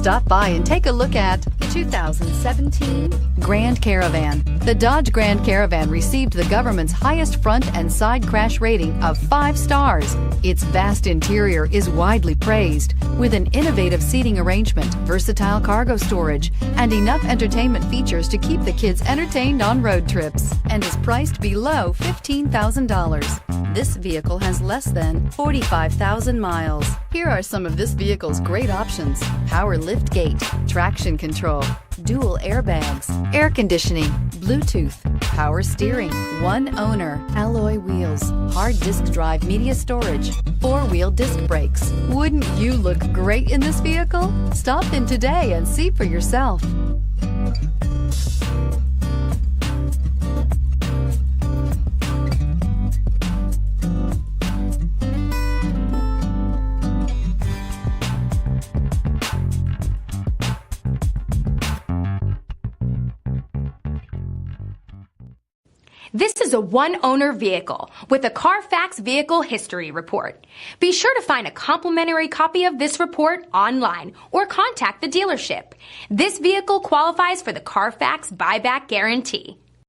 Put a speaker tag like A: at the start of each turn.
A: Stop by and take a look at the 2017 Grand Caravan. The Dodge Grand Caravan received the government's highest front and side crash rating of 5 stars. Its vast interior is widely praised, with an innovative seating arrangement, versatile cargo storage, and enough entertainment features to keep the kids entertained on road trips, and is priced below $15,000. This vehicle has less than 45,000 miles. Here are some of this vehicle's great options: power lift gate, traction control, dual airbags, air conditioning, Bluetooth, power steering, one owner, alloy wheels, hard disk drive media storage, 4-wheel disc brakes. Wouldn't you look great in this vehicle? Stop in today and see for yourself.
B: This is a one-owner vehicle with a CARFAX Vehicle History Report. Be sure to find a complimentary copy of this report online or contact the dealership. This vehicle qualifies for the CARFAX Buyback Guarantee.